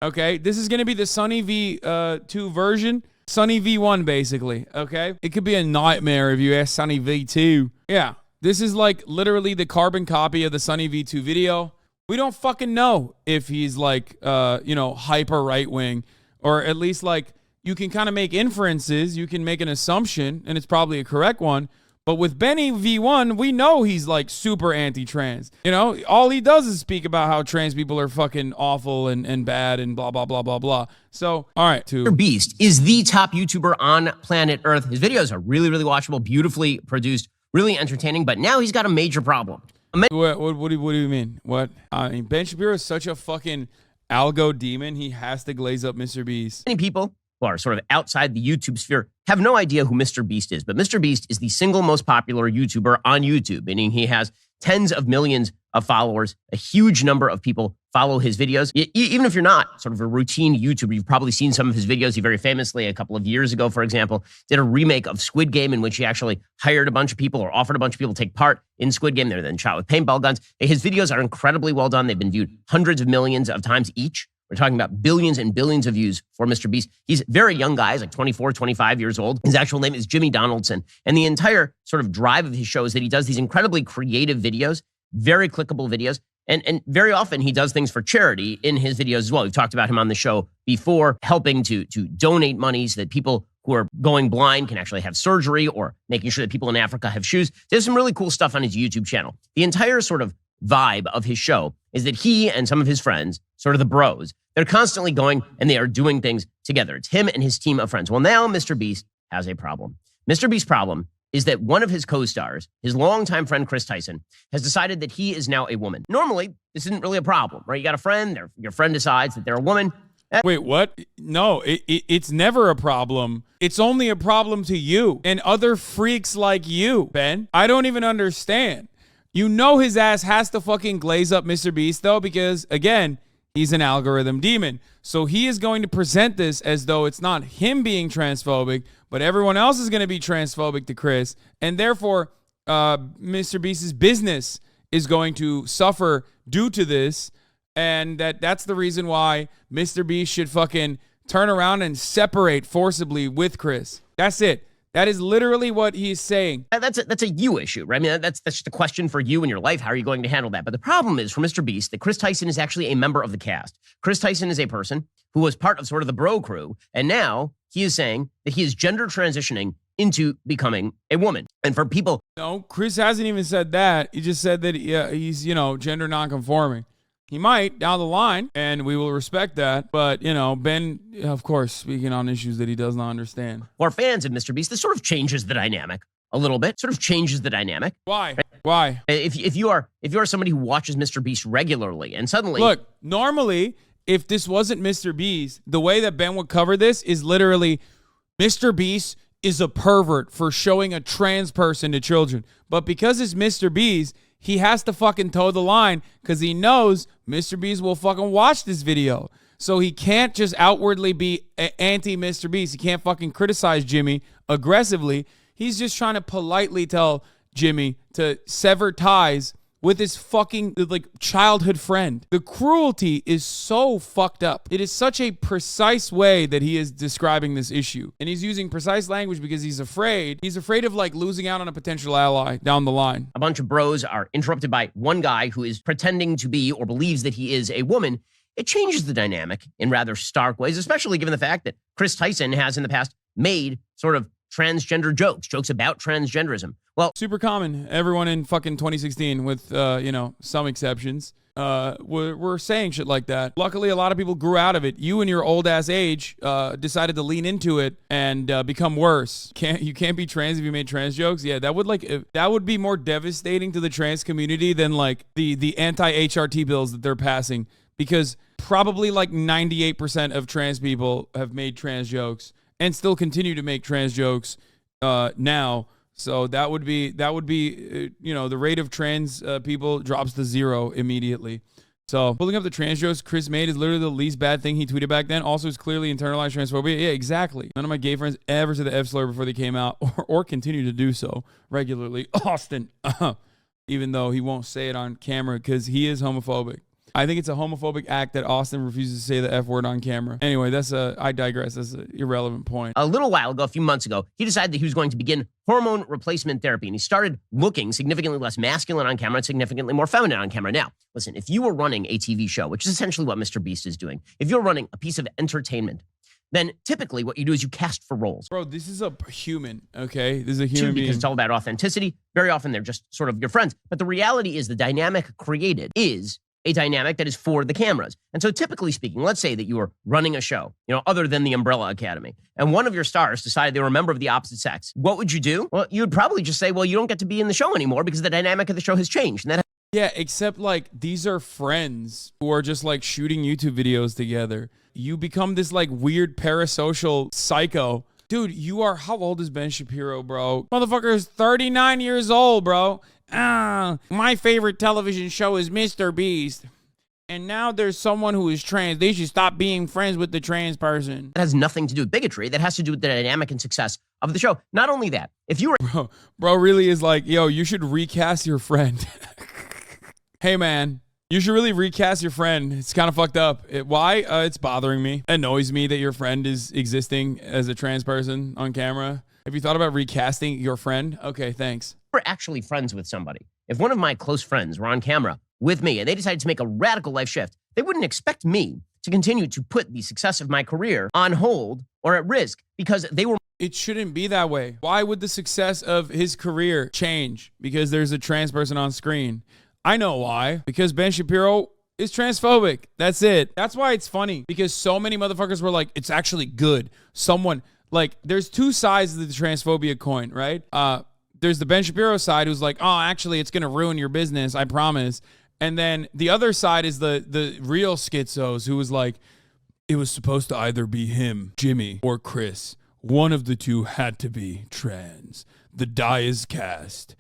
Okay, this is going to be the Sunny V2 version. Sunny V1, basically, okay? It could be a nightmare if you ask Sunny V2. Yeah, this is like literally the carbon copy of the Sunny V2 video. We don't fucking know if he's like, hyper right-wing, or at least like you can kind of make inferences. You can make an assumption, and it's probably a correct one. But with Benny V1, we know he's like super anti-trans. You know, all he does is speak about how trans people are fucking awful and bad and blah, blah, blah, blah, blah. So, all right. Mr. Beast is the top YouTuber on planet Earth. His videos are really, really watchable, beautifully produced, really entertaining. But now he's got a major problem. What do you mean? What? I mean, Ben Shapiro is such a fucking algo demon. He has to glaze up Mr. Beast. Many people who are sort of outside the YouTube sphere have no idea who Mr. Beast is. But Mr. Beast is the single most popular YouTuber on YouTube, meaning he has tens of millions of followers. A huge number of people follow his videos. Even if you're not sort of a routine YouTuber, you've probably seen some of his videos. He very famously, a couple of years ago, for example, did a remake of Squid Game in which he actually hired a bunch of people or offered a bunch of people to take part in Squid Game. They were then shot with paintball guns. His videos are incredibly well done. They've been viewed hundreds of millions of times each. We're talking about billions and billions of views for Mr. Beast. He's a very young guy. He's like 24, 25 years old. His actual name is Jimmy Donaldson. And the entire sort of drive of his show is that he does these incredibly creative videos, very clickable videos. And very often he does things for charity in his videos as well. We've talked about him on the show before, helping to donate money so that people who are going blind can actually have surgery, or making sure that people in Africa have shoes. There's some really cool stuff on his YouTube channel. The entire sort of vibe of his show is that he and some of his friends, sort of the bros, they're constantly going and they are doing things together. It's him and his team of friends. Well, now Mr. Beast has a problem. Mr. Beast's problem is that one of his co-stars, his longtime friend Chris Tyson, has decided that he is now a woman. Normally, this isn't really a problem, right? You got a friend, your friend decides that they're a woman. Wait, what? No, it's never a problem. It's only a problem to you and other freaks like you, Ben. I don't even understand. You know his ass has to fucking glaze up Mr. Beast, though, because, again, he's an algorithm demon. So he is going to present this as though it's not him being transphobic, but everyone else is going to be transphobic to Chris. And therefore, Mr. Beast's business is going to suffer due to this. And that's the reason why Mr. Beast should fucking turn around and separate forcibly with Chris. That's it. That is literally what he's saying. That's a you issue, right? I mean, that's just a question for you in your life. How are you going to handle that? But the problem is for Mr. Beast that Chris Tyson is actually a member of the cast. Chris Tyson is a person who was part of sort of the bro crew. And now he is saying that he is gender transitioning into becoming a woman. And for people... No, Chris hasn't even said that. He just said that he's, gender nonconforming. He might down the line, and we will respect that. But, Ben, of course, speaking on issues that he does not understand. For fans of Mr. Beast, this sort of changes the dynamic a little bit. Sort of changes the dynamic. Why? Right? Why? If you are somebody who watches Mr. Beast regularly, and suddenly... Look, normally, if this wasn't Mr. Beast, the way that Ben would cover this is literally, Mr. Beast is a pervert for showing a trans person to children. But because it's Mr. Beast, he has to fucking toe the line because he knows Mr. Beast will fucking watch this video. So he can't just outwardly be anti-Mr. Beast. He can't fucking criticize Jimmy aggressively. He's just trying to politely tell Jimmy to sever ties with his fucking childhood friend. The cruelty is so fucked up. It is such a precise way that he is describing this issue. And he's using precise language because he's afraid. He's afraid of losing out on a potential ally down the line. A bunch of bros are interrupted by one guy who is pretending to be or believes that he is a woman. It changes the dynamic in rather stark ways, especially given the fact that Chris Tyson has in the past made sort of transgender jokes about transgenderism. Well, super common. Everyone in fucking 2016 with, some exceptions, were saying shit like that. Luckily, a lot of people grew out of it. You in your old ass age, decided to lean into it and, become worse. You can't be trans if you made trans jokes. Yeah, that would be more devastating to the trans community than the anti-HRT bills that they're passing, because probably 98% of trans people have made trans jokes and still continue to make trans jokes now. So that would be the rate of trans people drops to 0 immediately. So pulling up the trans jokes Chris made is literally the least bad thing he tweeted back then. Also, it's clearly internalized transphobia. Yeah, exactly. None of my gay friends ever said the F slur before they came out or continue to do so regularly. Austin, even though he won't say it on camera because he is homophobic. I think it's a homophobic act that Austin refuses to say the F word on camera. Anyway, I digress. That's an irrelevant point. A little while ago, a few months ago, he decided that he was going to begin hormone replacement therapy, and he started looking significantly less masculine on camera and significantly more feminine on camera. Now, listen, if you were running a TV show, which is essentially what Mr. Beast is doing, if you're running a piece of entertainment, then typically what you do is you cast for roles. Bro, this is a human, okay? This is a human being. Because it's all about authenticity. Very often they're just sort of your friends. But the reality is the dynamic created is a dynamic that is for the cameras. And so typically speaking, let's say that you were running a show, other than the Umbrella Academy, and one of your stars decided they were a member of the opposite sex. What would you do? Well, you would probably just say, well, you don't get to be in the show anymore because the dynamic of the show has changed. And that yeah, except like these are friends who are just like shooting YouTube videos together. You become this like weird parasocial psycho. Dude, how old is Ben Shapiro, bro? Motherfucker is 39 years old, bro. My favorite television show is Mr. Beast. And now there's someone who is trans. They should stop being friends with the trans person. has nothing to do with bigotry. That has to do with the dynamic and success of the show. Not only that, if you were... Bro really is like, yo, you should recast your friend. Hey, man. You should really recast your friend. It's kind of fucked up. Why? It's bothering me. It annoys me that your friend is existing as a trans person on camera. Have you thought about recasting your friend? Okay, thanks. We're actually friends with somebody. If one of my close friends were on camera with me and they decided to make a radical life shift, they wouldn't expect me to continue to put the success of my career on hold or at risk because they were... It shouldn't be that way. Why would the success of his career change because there's a trans person on screen? I know why. Because Ben Shapiro is transphobic. That's it. That's why it's funny. Because so many motherfuckers were like, it's actually good. There's two sides of the transphobia coin, right? There's the Ben Shapiro side who's like, oh, actually, it's going to ruin your business. I promise. And then the other side is the real schizos who was like, it was supposed to either be him, Jimmy, or Chris. One of the two had to be trans. The die is cast.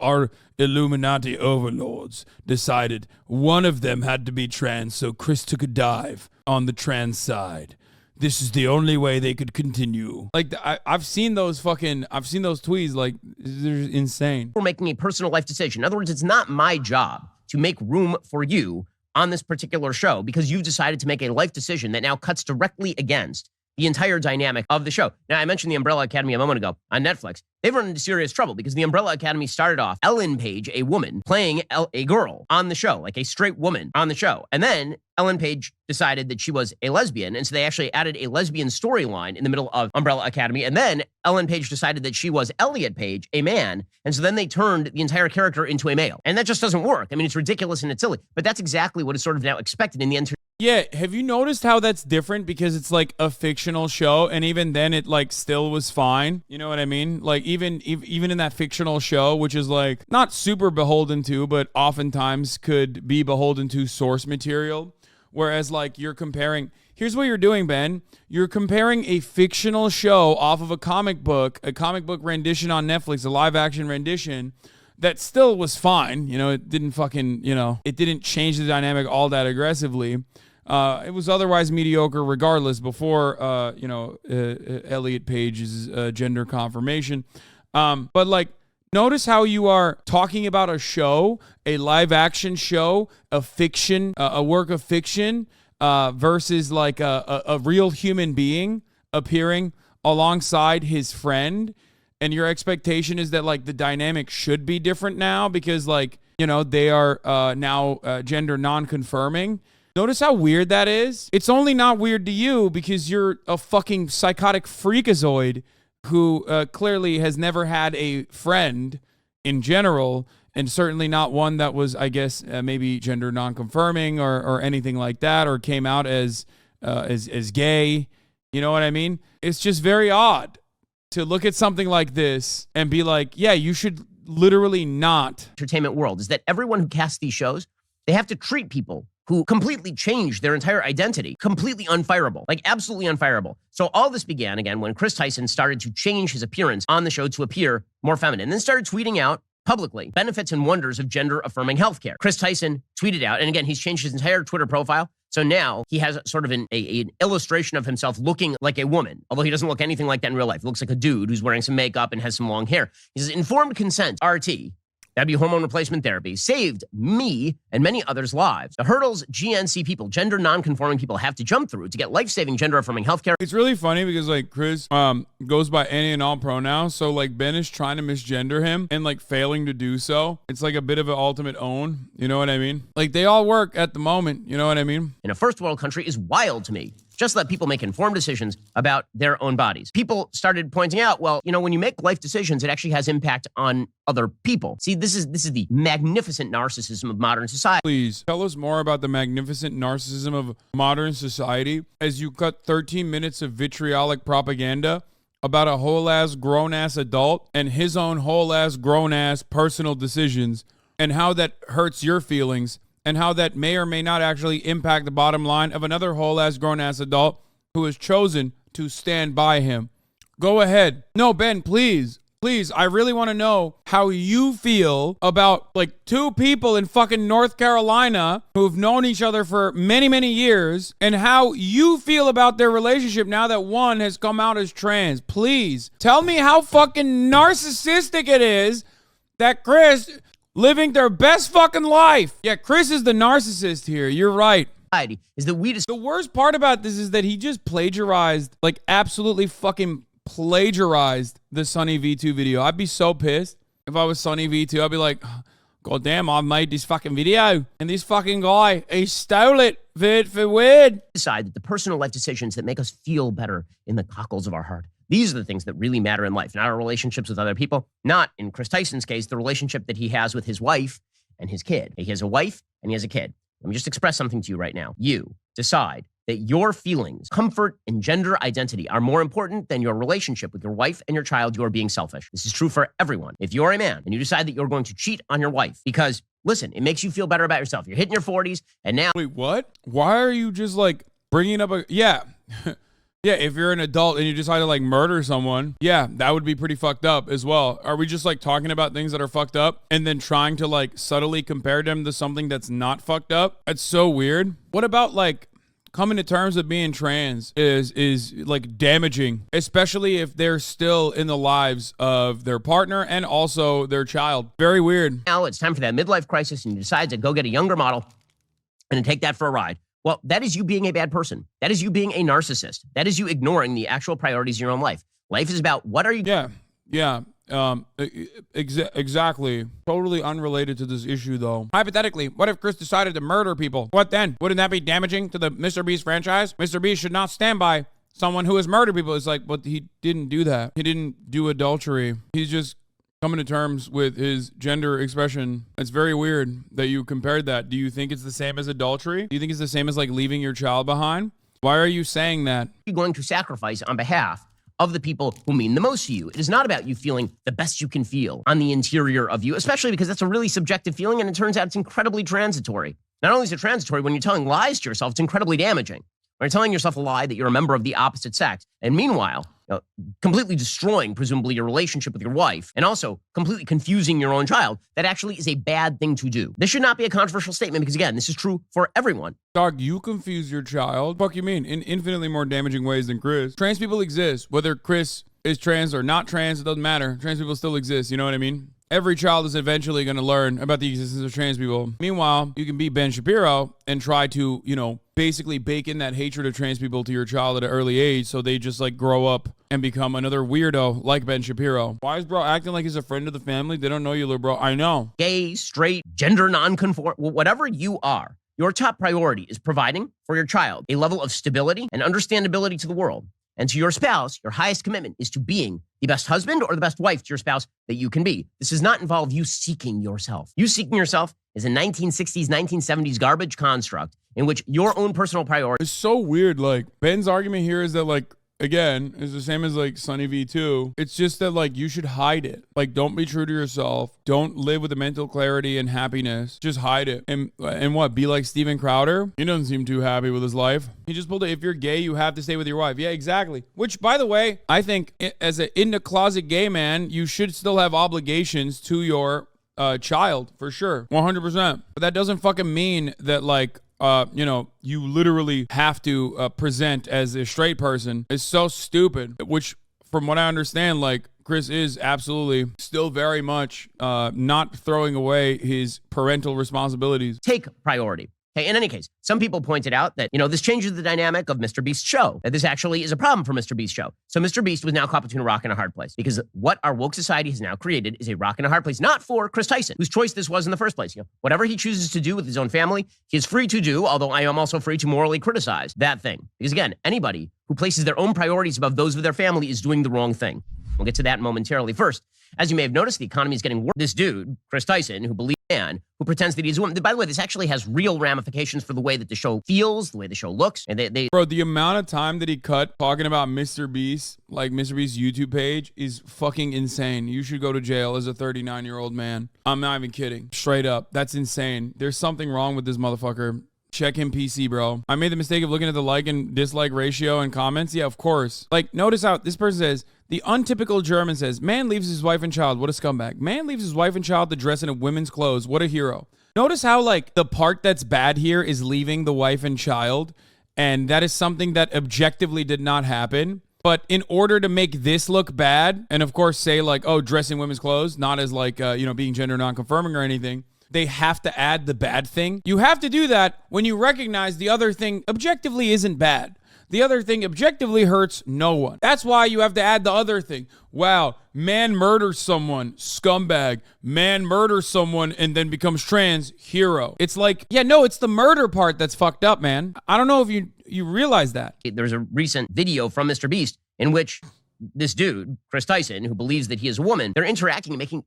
Our Illuminati overlords decided one of them had to be trans, so Chris took a dive on the trans side. This is the only way they could continue. Like, I've seen those tweets. Like, they're insane. We're making a personal life decision. In other words, it's not my job to make room for you on this particular show because you've decided to make a life decision that now cuts directly against the entire dynamic of the show. Now, I mentioned the Umbrella Academy a moment ago on Netflix. They've run into serious trouble because the Umbrella Academy started off Ellen Page, a woman, playing a girl on the show, like a straight woman on the show. And then Ellen Page decided that she was a lesbian. And so they actually added a lesbian storyline in the middle of Umbrella Academy. And then Ellen Page decided that she was Elliot Page, a man. And so then they turned the entire character into a male. And that just doesn't work. I mean, it's ridiculous and it's silly. But that's exactly what is sort of now expected in the entertainment. Yeah, have you noticed how that's different because it's like a fictional show and even then it like still was fine? You know what I mean? Like even in that fictional show, which is like not super beholden to, but oftentimes could be beholden to source material. Whereas like you're comparing, here's what you're doing, Ben. You're comparing a fictional show off of a comic book rendition on Netflix, a live action rendition that still was fine. It didn't it didn't change the dynamic all that aggressively. It was otherwise mediocre regardless before, Elliot Page's gender confirmation. But like, notice how you are talking about a show, a live action show, a fiction, a work of fiction, versus like a real human being appearing alongside his friend. And your expectation is that like the dynamic should be different now because like, they are now gender non-confirming. Notice how weird that is? It's only not weird to you because you're a fucking psychotic freakazoid who clearly has never had a friend in general, and certainly not one that was, I guess, maybe gender non-confirming or anything like that, or came out as gay. You know what I mean? It's just very odd to look at something like this and be like, yeah, you should literally not. Entertainment world is that everyone who casts these shows, they have to treat people who completely changed their entire identity, completely unfireable, like absolutely unfireable. So all this began, again, when Chris Tyson started to change his appearance on the show to appear more feminine, and then started tweeting out publicly benefits and wonders of gender-affirming healthcare. Chris Tyson tweeted out, and again, he's changed his entire Twitter profile. So now he has sort of an illustration of himself looking like a woman, although he doesn't look anything like that in real life. He looks like a dude who's wearing some makeup and has some long hair. He says, informed consent, RT. That'd be hormone replacement therapy. Saved me and many others' lives. The hurdles GNC people, gender non-conforming people, have to jump through to get life-saving gender-affirming healthcare. It's really funny because like Chris goes by any and all pronouns, so like Ben is trying to misgender him and like failing to do so. It's like a bit of an ultimate own, you know what I mean? Like they all work at the moment, you know what I mean? In a first world country is wild to me. Just let people make informed decisions about their own bodies. People started pointing out, well, you know, when you make life decisions, it actually has impact on other people. See, this is the magnificent narcissism of modern society. Please tell us more about the magnificent narcissism of modern society as you cut 13 minutes of vitriolic propaganda about a whole-ass grown-ass adult and his own whole-ass grown-ass personal decisions and how that hurts your feelings and how that may or may not actually impact the bottom line of another whole-ass grown-ass adult who has chosen to stand by him. Go ahead. No, Ben, please. Please, I really want to know how you feel about like two people in fucking North Carolina who've known each other for many, many years and how you feel about their relationship now that one has come out as trans. Please tell me how fucking narcissistic it is that Chris living their best fucking life. Yeah, Chris is the narcissist here. You're right. Is that the worst part about this is that he just plagiarized, like absolutely fucking plagiarized the Sunny V2 video. I'd be so pissed if I was Sunny V2. I'd be like, God damn, I made this fucking video and this fucking guy, he stole it word for word. Decide that the personal life decisions that make us feel better in the cockles of our heart. These are the things that really matter in life, not our relationships with other people. Not, in Chris Tyson's case, the relationship that he has with his wife and his kid. He has a wife and he has a kid. Let me just express something to you right now. You decide that your feelings, comfort, and gender identity are more important than your relationship with your wife and your child. You are being selfish. This is true for everyone. If you're a man and you decide that you're going to cheat on your wife because, listen, it makes you feel better about yourself. You're hitting your 40s and now... Wait, what? Why are you just like bringing up a... Yeah. Yeah, if you're an adult and you decide to like murder someone, yeah, that would be pretty fucked up as well. Are we just like talking about things that are fucked up and then trying to like subtly compare them to something that's not fucked up? That's so weird. What about like coming to terms with being trans is like damaging, especially if they're still in the lives of their partner and also their child. Very weird. Now it's time for that midlife crisis and you decide to go get a younger model and take that for a ride. Well, that is you being a bad person. That is you being a narcissist. That is you ignoring the actual priorities in your own life. Life is about what are you... Yeah. Exactly. Totally unrelated to this issue, though. Hypothetically, what if Chris decided to murder people? What then? Wouldn't that be damaging to the Mr. Beast franchise? Mr. Beast should not stand by someone who has murdered people. It's like, but he didn't do that. He didn't do adultery. He's just coming to terms with his gender expression. It's very weird that you compared that. Do you think it's the same as adultery? Do you think it's the same as like leaving your child behind? Why are you saying that? You're going to sacrifice on behalf of the people who mean the most to you. It is not about you feeling the best you can feel on the interior of you, especially because that's a really subjective feeling and it turns out it's incredibly transitory. Not only is it transitory, when you're telling lies to yourself, it's incredibly damaging. When you're telling yourself a lie that you're a member of the opposite sex, and meanwhile, completely destroying, presumably, your relationship with your wife, and also completely confusing your own child, that actually is a bad thing to do. This should not be a controversial statement because, again, this is true for everyone. Dog, you confuse your child? Fuck you mean? In infinitely more damaging ways than Chris. Trans people exist. Whether Chris is trans or not trans, it doesn't matter. Trans people still exist. You know what I mean? Every child is eventually going to learn about the existence of trans people. Meanwhile, you can be Ben Shapiro and try to, basically bake in that hatred of trans people to your child at an early age so they just like grow up and become another weirdo like Ben Shapiro. Why is bro acting like he's a friend of the family? They don't know you, little bro. I know. Gay, straight, gender non-conform, whatever you are, your top priority is providing for your child a level of stability and understandability to the world. And to your spouse, your highest commitment is to being the best husband or the best wife to your spouse that you can be. This does not involve you seeking yourself. You seeking yourself is a 1960s, 1970s garbage construct in which your own personal priority... It's so weird. Like, Ben's argument here is that, like, again, is the same as, like, Sunny V2. It's just that, like, you should hide it. Like, don't be true to yourself. Don't live with the mental clarity and happiness. Just hide it. And what? Be like Steven Crowder? He doesn't seem too happy with his life. He just pulled it. If you're gay, you have to stay with your wife. Yeah, exactly. Which, by the way, I think as an in-the-closet gay man, you should still have obligations to your child, for sure. 100%. But that doesn't fucking mean that, like, you literally have to present as a straight person. Is so stupid, which from what I understand, like, Chris is absolutely still very much not throwing away his parental responsibilities. Take priority. Okay, in any case, some people pointed out that, this changes the dynamic of Mr. Beast's show, that this actually is a problem for Mr. Beast's show. So Mr. Beast was now caught between a rock and a hard place, because what our woke society has now created is a rock and a hard place, not for Chris Tyson, whose choice this was in the first place. Whatever he chooses to do with his own family, he is free to do, although I am also free to morally criticize that thing. Because again, anybody who places their own priorities above those of their family is doing the wrong thing. We'll get to that momentarily. First, as you may have noticed, the economy is getting worse. This dude, Chris Tyson, who believes who pretends that he's a woman. By the way, this actually has real ramifications for the way that the show feels, the way the show looks. And Bro, the amount of time that he cut talking about Mr. Beast, like Mr. Beast's YouTube page, is fucking insane. You should go to jail as a 39-year-old man. I'm not even kidding. Straight up. That's insane. There's something wrong with this motherfucker. Check him PC, bro. I made the mistake of looking at the like and dislike ratio and comments. Yeah, of course. Like, notice how this person says, the untypical German says, man leaves his wife and child. What a scumbag. Man leaves his wife and child to dress in a women's clothes. What a hero. Notice how, like, the part that's bad here is leaving the wife and child. And that is something that objectively did not happen. But in order to make this look bad, and of course say, like, oh, dressing women's clothes, not as, like, being gender non-conforming or anything, they have to add the bad thing. You have to do that when you recognize the other thing objectively isn't bad. The other thing objectively hurts no one. That's why you have to add the other thing. Wow, man murders someone, scumbag. Man murders someone and then becomes trans, hero. It's like, yeah, no, it's the murder part that's fucked up, man. I don't know if you realize that. There's a recent video from Mr. Beast in which this dude, Chris Tyson, who believes that he is a woman, they're interacting and making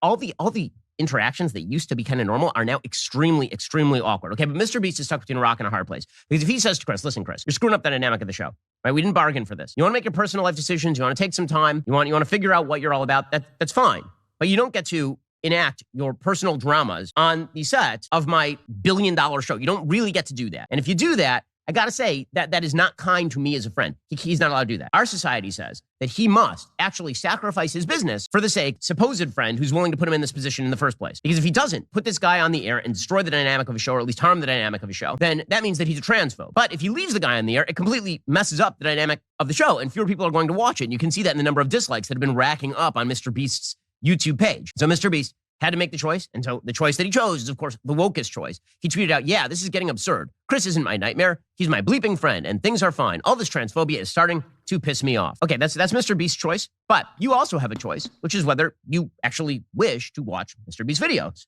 all the interactions that used to be kind of normal are now extremely, extremely awkward. Okay, but Mr. Beast is stuck between a rock and a hard place. Because if he says to Chris, listen, Chris, you're screwing up the dynamic of the show, right? We didn't bargain for this. You want to make your personal life decisions. You want to take some time. You want to figure out what you're all about. That's fine. But you don't get to enact your personal dramas on the set of my billion-dollar show. You don't really get to do that. And if you do that, I got to say that is not kind to me as a friend. He's not allowed to do that. Our society says that he must actually sacrifice his business for the sake of supposed friend who's willing to put him in this position in the first place. Because if he doesn't put this guy on the air and destroy the dynamic of a show, or at least harm the dynamic of a show, then that means that he's a transphobe. But if he leaves the guy on the air, it completely messes up the dynamic of the show, and fewer people are going to watch it. And you can see that in the number of dislikes that have been racking up on Mr. Beast's YouTube page. So Mr. Beast had to make the choice, and so the choice that he chose is, of course, the wokest choice. He tweeted out, yeah, this is getting absurd. Chris isn't my nightmare. He's my bleeping friend, and things are fine. All this transphobia is starting to piss me off. Okay, that's Mr. Beast's choice, but you also have a choice, which is whether you actually wish to watch Mr. Beast's videos,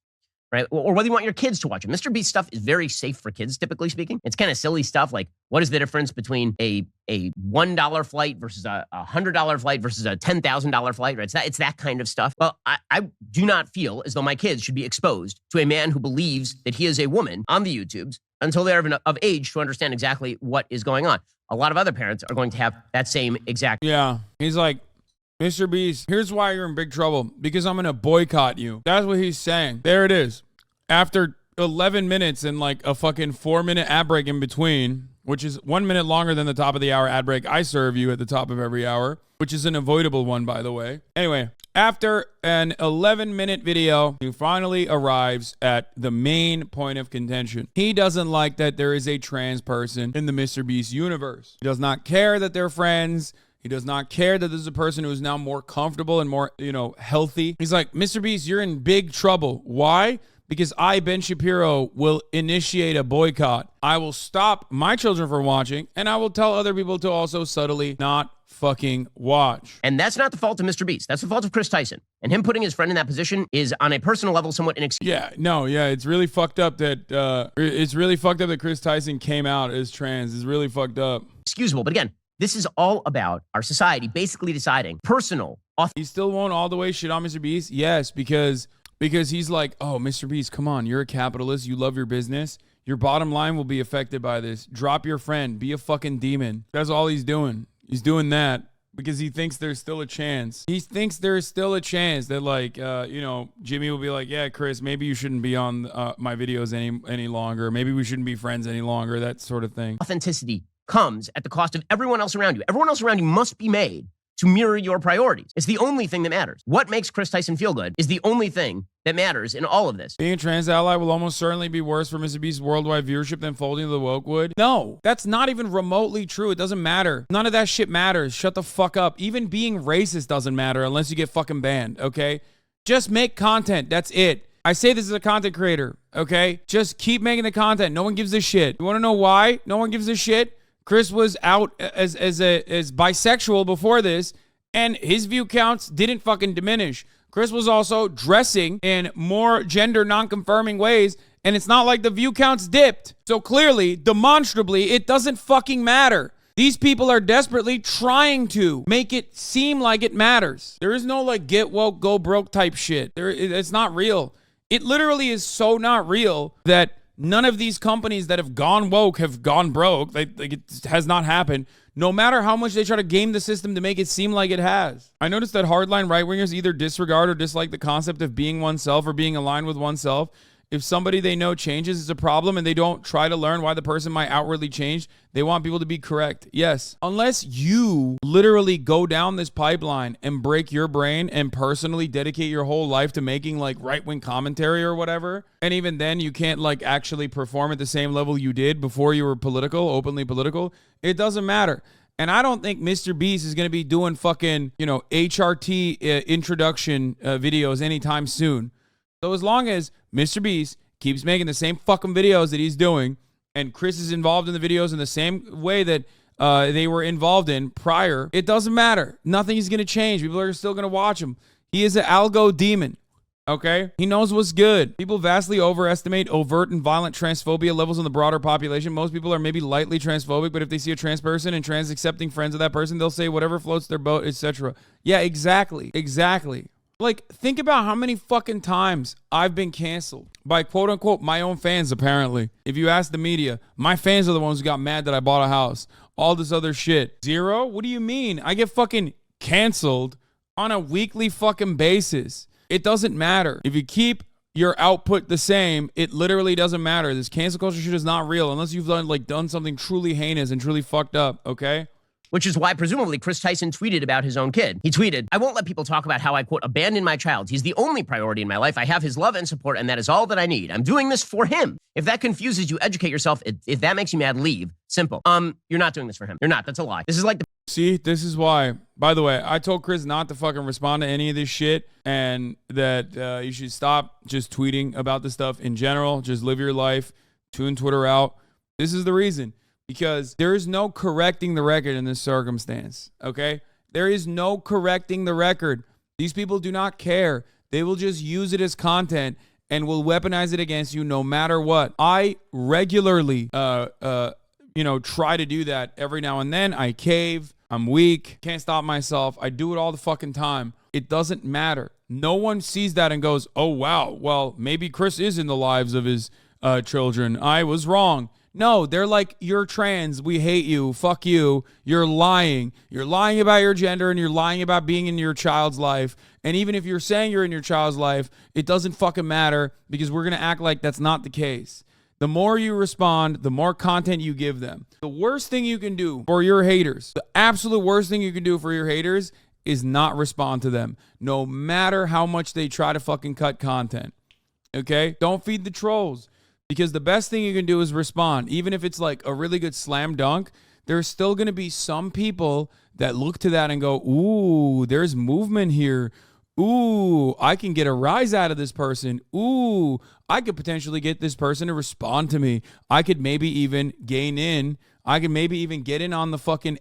right? Or whether you want your kids to watch it. Mr. Beast stuff is very safe for kids, typically speaking. It's kind of silly stuff like, what is the difference between a $1 flight versus a $100 flight versus a $10,000 flight, right? It's that kind of stuff. Well, I do not feel as though my kids should be exposed to a man who believes that he is a woman on the YouTubes until they're of age to understand exactly what is going on. A lot of other parents are going to have that same exact. Yeah, he's like, Mr. Beast, here's why you're in big trouble. Because I'm going to boycott you. That's what he's saying. There it is. After 11 minutes and like a fucking 4-minute ad break in between, which is 1 minute longer than the top of the hour ad break I serve you at the top of every hour, which is an avoidable one, by the way. Anyway, after an 11-minute video, he finally arrives at the main point of contention. He doesn't like that there is a trans person in the Mr. Beast universe. He does not care that they're friends. He does not care that this is a person who is now more comfortable and more, healthy. He's like, Mr. Beast, you're in big trouble. Why? Because I, Ben Shapiro, will initiate a boycott. I will stop my children from watching, and I will tell other people to also subtly not fucking watch. And that's not the fault of Mr. Beast. That's the fault of Chris Tyson. And him putting his friend in that position is, on a personal level, somewhat inexcusable. It's really fucked up that Chris Tyson came out as trans. It's really fucked up. Excusable, but again, this is all about our society basically deciding personal. He still won't all the way shit on Mr. Beast? Yes, because he's like, oh, Mr. Beast, come on, you're a capitalist, you love your business, your bottom line will be affected by this. Drop your friend, be a fucking demon. That's all he's doing. He's doing that because he thinks there's still a chance. He thinks there's still a chance that, like, Jimmy will be like, yeah, Chris, maybe you shouldn't be on my videos any longer. Maybe we shouldn't be friends any longer, that sort of thing. Authenticity comes at the cost of everyone else around you. Everyone else around you must be made to mirror your priorities. It's the only thing that matters. What makes Chris Tyson feel good is the only thing that matters in all of this. Being a trans ally will almost certainly be worse for Mr. Beast's worldwide viewership than folding to the woke would. No, that's not even remotely true. It doesn't matter. None of that shit matters. Shut the fuck up. Even being racist doesn't matter unless you get fucking banned, okay? Just make content. That's it. I say this as a content creator, okay? Just keep making the content. No one gives a shit. You want to know why no one gives a shit? Chris was out as bisexual before this, and his view counts didn't fucking diminish. Chris was also dressing in more gender non-confirming ways, and it's not like the view counts dipped. So clearly, demonstrably, it doesn't fucking matter. These people are desperately trying to make it seem like it matters. There is no like get woke, go broke type shit. It's not real. It literally is so not real that none of these companies that have gone woke have gone broke. It has not happened. No matter how much they try to game the system to make it seem like it has. I noticed that hardline right-wingers either disregard or dislike the concept of being oneself or being aligned with oneself. If somebody they know changes, it's a problem, and they don't try to learn why the person might outwardly change. They want people to be correct. Yes. Unless you literally go down this pipeline and break your brain and personally dedicate your whole life to making like right-wing commentary or whatever, and even then you can't like actually perform at the same level you did before you were political, openly political, it doesn't matter. And I don't think Mr. Beast is going to be doing fucking, HRT introduction videos anytime soon. So as long as Mr. Beast keeps making the same fucking videos that he's doing, and Chris is involved in the videos in the same way that they were involved in prior, it doesn't matter. Nothing is going to change. People are still going to watch him. He is an algo demon, okay? He knows what's good. People vastly overestimate overt and violent transphobia levels in the broader population. Most people are maybe lightly transphobic, but if they see a trans person and trans accepting friends of that person, they'll say whatever floats their boat, etc. Yeah, exactly. Like, think about how many fucking times I've been canceled by quote unquote my own fans, apparently. If you ask the media, my fans are the ones who got mad that I bought a house. All this other shit. Zero? What do you mean? I get fucking canceled on a weekly fucking basis. It doesn't matter. If you keep your output the same, it literally doesn't matter. This cancel culture shit is not real unless you've done something truly heinous and truly fucked up, okay? Which is why, presumably, Chris Tyson tweeted about his own kid. He tweeted, "I won't let people talk about how I, quote, abandoned my child. He's the only priority in my life. I have his love and support, and that is all that I need. I'm doing this for him. If that confuses you, educate yourself. If that makes you mad, leave. Simple. You're not doing this for him. You're not. That's a lie. This is like the..." See, this is why. By the way, I told Chris not to fucking respond to any of this shit, and that you should stop just tweeting about this stuff in general. Just live your life. Tune Twitter out. This is the reason. Because there is no correcting the record in this circumstance, okay? There is no correcting the record. These people do not care. They will just use it as content and will weaponize it against you no matter what. I regularly, try to do that every now and then. I cave. I'm weak. Can't stop myself. I do it all the fucking time. It doesn't matter. No one sees that and goes, oh, wow, well, maybe Chris is in the lives of his children. I was wrong. No, they're like, you're trans. We hate you. Fuck you. You're lying. You're lying about your gender, and you're lying about being in your child's life. And even if you're saying you're in your child's life, it doesn't fucking matter because we're going to act like that's not the case. The more you respond, the more content you give them. The worst thing you can do for your haters, the absolute worst thing you can do for your haters is not respond to them, no matter how much they try to fucking cut content. Okay? Don't feed the trolls. Because the best thing you can do is respond. Even if it's like a really good slam dunk, there's still going to be some people that look to that and go, ooh, there's movement here. Ooh, I can get a rise out of this person. Ooh, I could potentially get this person to respond to me. I could maybe even gain in. I could maybe even get in on the fucking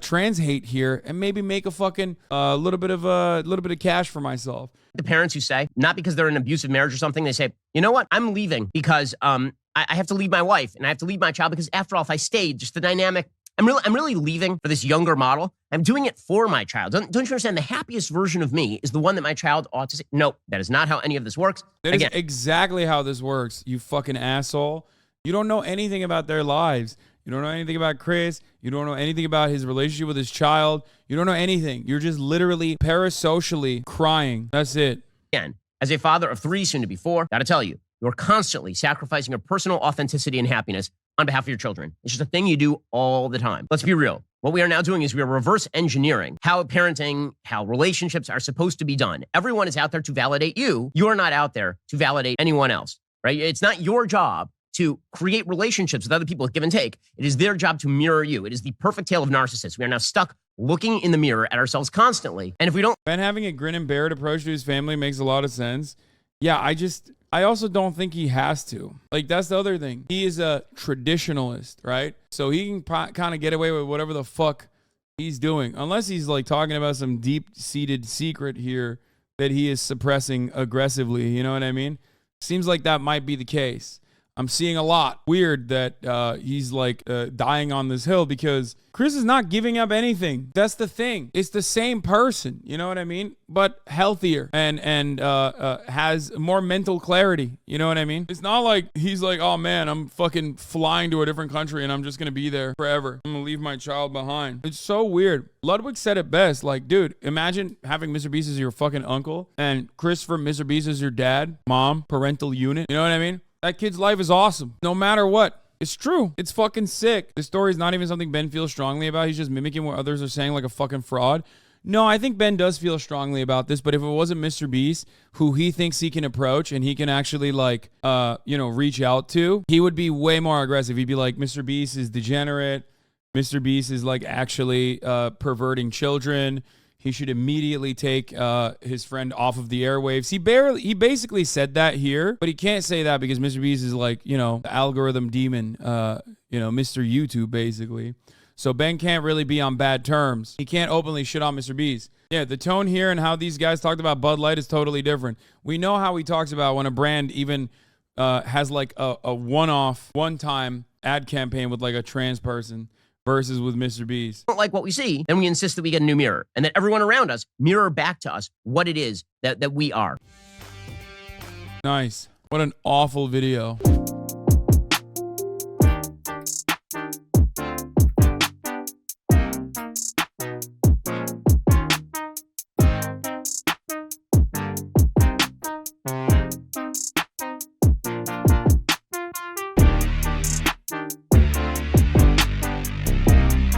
trans hate here and maybe make a fucking little bit of cash for myself. The parents who say, not because they're in an abusive marriage or something, they say, you know what, I'm leaving because I have to leave my wife and I have to leave my child because after all, if I stayed, just the dynamic, I'm really leaving for this younger model. I'm doing it for my child. Don't you understand? The happiest version of me is the one that my child ought to say. No, that is not how any of this works. That is exactly how this works, you fucking asshole. You don't know anything about their lives. You don't know anything about Chris. You don't know anything about his relationship with his child. You don't know anything. You're just literally parasocially crying. That's it. Again, as a father of 3, soon to be 4, gotta tell you, you're constantly sacrificing your personal authenticity and happiness on behalf of your children. It's just a thing you do all the time. Let's be real. What we are now doing is we are reverse engineering how parenting, how relationships are supposed to be done. Everyone is out there to validate you. You're not out there to validate anyone else, right? It's not your job to create relationships with other people with give and take. It is their job to mirror you. It is the perfect tale of narcissists. We are now stuck looking in the mirror at ourselves constantly. And if we don't... Ben having a grin and bear it approach to his family makes a lot of sense. Yeah, I also don't think he has to. Like, that's the other thing. He is a traditionalist, right? So he can kind of get away with whatever the fuck he's doing. Unless he's like talking about some deep-seated secret here that he is suppressing aggressively. You know what I mean? Seems like that might be the case. I'm seeing a lot. Weird that he's like dying on this hill because Chris is not giving up anything. That's the thing. It's the same person. You know what I mean? But healthier and has more mental clarity. You know what I mean? It's not like he's like, oh man, I'm fucking flying to a different country and I'm just going to be there forever. I'm going to leave my child behind. It's so weird. Ludwig said it best. Like, dude, imagine having Mr. Beast as your fucking uncle and Chris from Mr. Beast as your dad, mom, parental unit. You know what I mean? That kid's life is awesome, no matter what. It's true. It's fucking sick. This story is not even something Ben feels strongly about. He's just mimicking what others are saying like a fucking fraud. No, I think Ben does feel strongly about this, but if it wasn't Mr. Beast, who he thinks he can approach and he can actually like, reach out to, he would be way more aggressive. He'd be like, Mr. Beast is degenerate. Mr. Beast is like actually perverting children. He should immediately take his friend off of the airwaves. He basically said that here, but he can't say that because Mr. Beast is like, the algorithm demon, Mr. YouTube basically. So Ben can't really be on bad terms. He can't openly shit on Mr. Beast. Yeah, the tone here and how these guys talked about Bud Light is totally different. We know how he talks about when a brand even has like a one-time ad campaign with like a trans person. Versus with Mr. Beast. Don't like what we see, then we insist that we get a new mirror and that everyone around us mirror back to us what it is that we are. Nice. What an awful video.